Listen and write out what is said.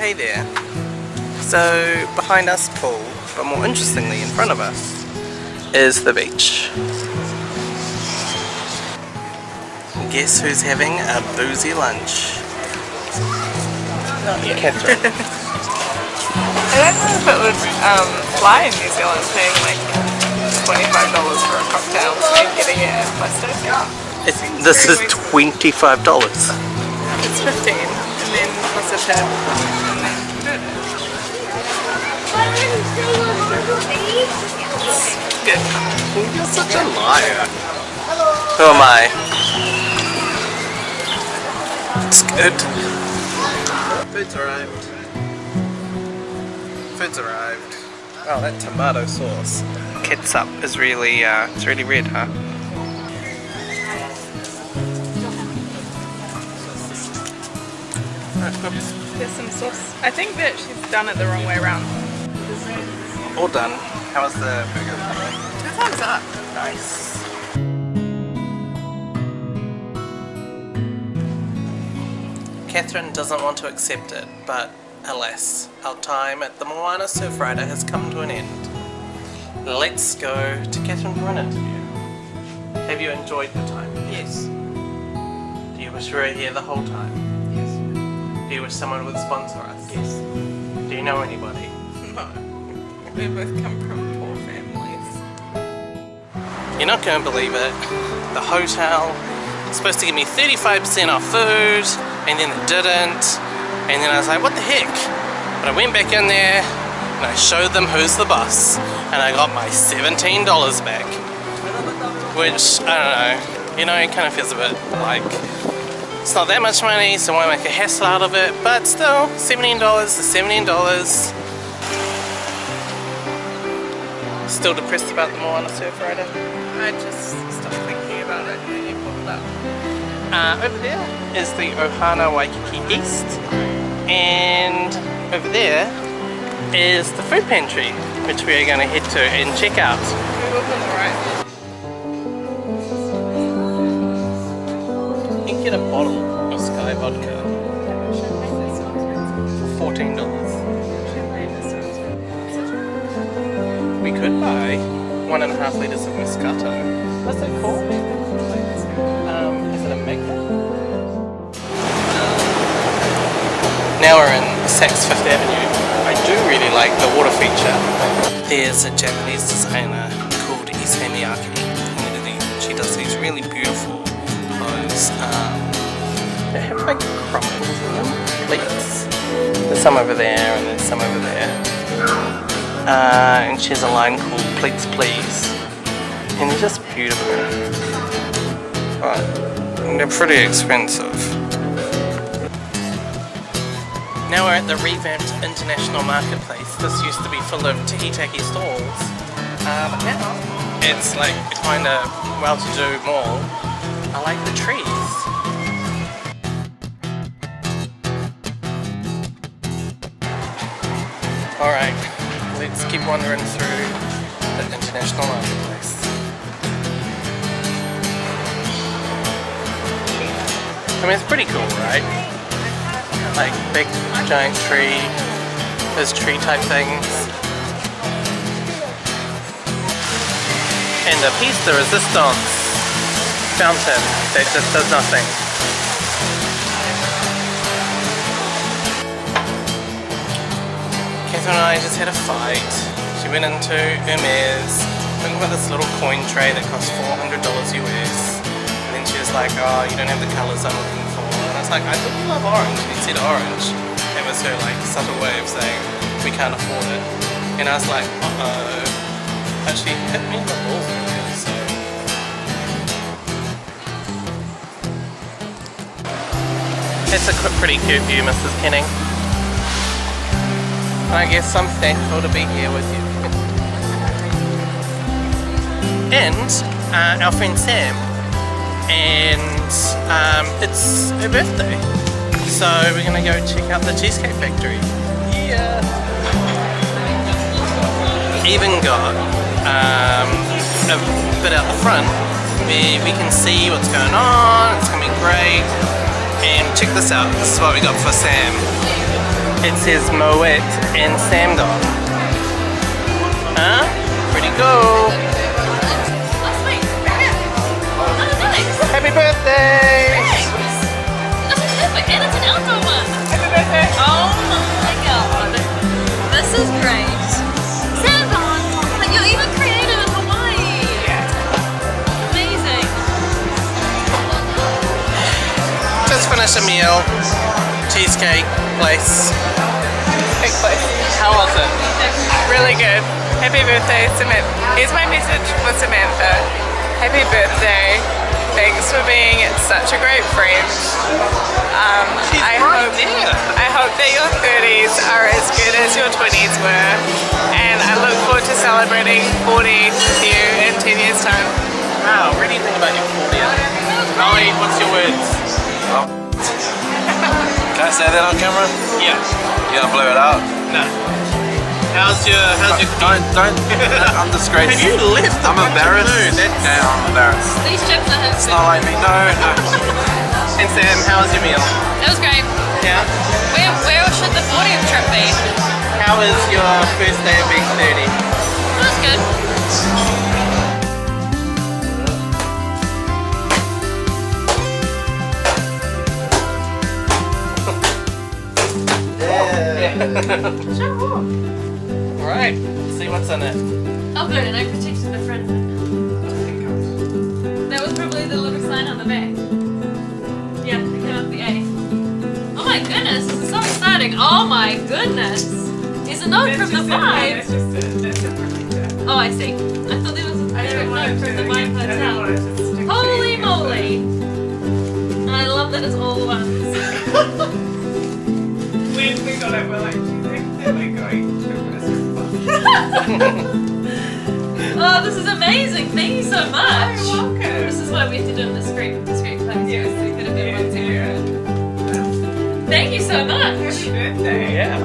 Hey there. So behind us pool, but more interestingly in front of us, is the beach. Guess who's having a boozy lunch? Not you, Catherine. I don't know if it would fly in New Zealand paying like $25 for a cocktail and getting it at Western. This is $25. It's 15 and then plus a tip and then good. You're such a liar. Who am I? It's good. Food's arrived. Food's arrived. Oh, that tomato sauce. Ketchup is really, it's really red, huh? There's some sauce. I think that she's done it the wrong way around. All done. How was the burger? Two thumbs up. Nice. Catherine doesn't want to accept it, but alas, our time at the Moana Surfrider has come to an end. Let's go to Catherine for an interview. Have you enjoyed the time? Yes. Do you wish you were here the whole time? Yes. Do you wish someone would sponsor us? Yes. Do you know anybody? No. We both come from poor families. You're not going to believe it. The hotel was supposed to give me 35% off food, and then it didn't. And then I was like, what the heck? But I went back in there, and I showed them who's the boss, and I got my $17 back. Which, I don't know, you know, it kind of feels a bit like, it's not that much money, so why make a hassle out of it? But still, $17 is $17. Still depressed about the Moana Surfrider? I just stopped thinking about it when you pulled up. Over there is the Ohana Waikiki East, and over there is the Food Pantry, which we are going to head to and check out. We look on the right. You can get a bottle of Sky vodka for $14. We could buy 1.5 litres of Moscato. What's that called? Is it a Magna? Now we're in Saks Fifth Avenue. I do really like the water feature. There's a Japanese designer called Issei Miyake. She does these really beautiful clothes. They have like crumbles in them, plates. There's some over there and there's some over there. And she has a line called Plates Please. And they're just beautiful. But they're pretty expensive. Now we're at the revamped International Marketplace. This used to be full of tiki-taki stalls, but now it's like kind of well-to-do mall. I like the trees. Alright, let's keep wandering through the International Marketplace. I mean, it's pretty cool, right? Like big giant tree, those tree type things. And a piece de resistance fountain that just does nothing. Catherine and I just had a fight. She went into Hermes, looking for this little coin tray that cost $400 US. And then she was like, oh, you don't have the colours I'm looking for. And I was like, I really love orange. And he said orange. It was her like subtle way of saying, we can't afford it. And I was like, uh-oh. But she hit me in the balls earlier, so. That's a pretty cute view, Mrs. Kenning. I guess I'm thankful to be here with you. And our friend Sam. And it's her birthday. So we're gonna go check out the Cheesecake Factory. Yeah. Even got a bit out the front where we can see what's going on. It's gonna be great. And check this out. This is what we got for Sam. It says Moet and Samdon. Huh? Pretty cool. Oh, sweet. Oh, nice. Happy birthday! Thanks. That's perfect. And it's an outdoor one. Happy birthday! Oh my god. This is great. Samdon, like you're even creative in Hawaii. Yeah. Amazing. Just finished a meal. Cheesecake place. Big place. How was it? Really good. Happy birthday, Samantha. Here's my message for Samantha. Happy birthday. Thanks for being such a great friend. I hope that your 30s are as good as your 20s were. And I look forward to celebrating 40 with you in 10 years' time. Wow, what do you think about your 40th? Molly, what's your words? Can I say that on camera? Yeah. You gonna blur it out? No. How's your Don't. I'm disgraced. Have you left the I'm embarrassed. Yeah, I'm embarrassed. These chips are It's not like me. No. And Sam, how was your meal? That was great. Yeah. Where should the 40th trip be? How was your first day of being 30? That was good. Alright, let's see what's in it. Oh good, and I protected the front. That was probably the little sign on the back. Yeah, it came up the A. Oh my goodness, this is so exciting. Oh my goodness. There's a note from the Vibe. Oh, I see. I thought there was a note from the Vibe Hotel. Holy moly. And I love that it's all ones. When we got it, we're like, do you think that we're going to a restaurant? Oh, this is amazing. Thank you so much. You're welcome. This is why we have to do it in the discreet place. Yes, We could have been one too. yeah. Thank you so much. Happy birthday. Yeah.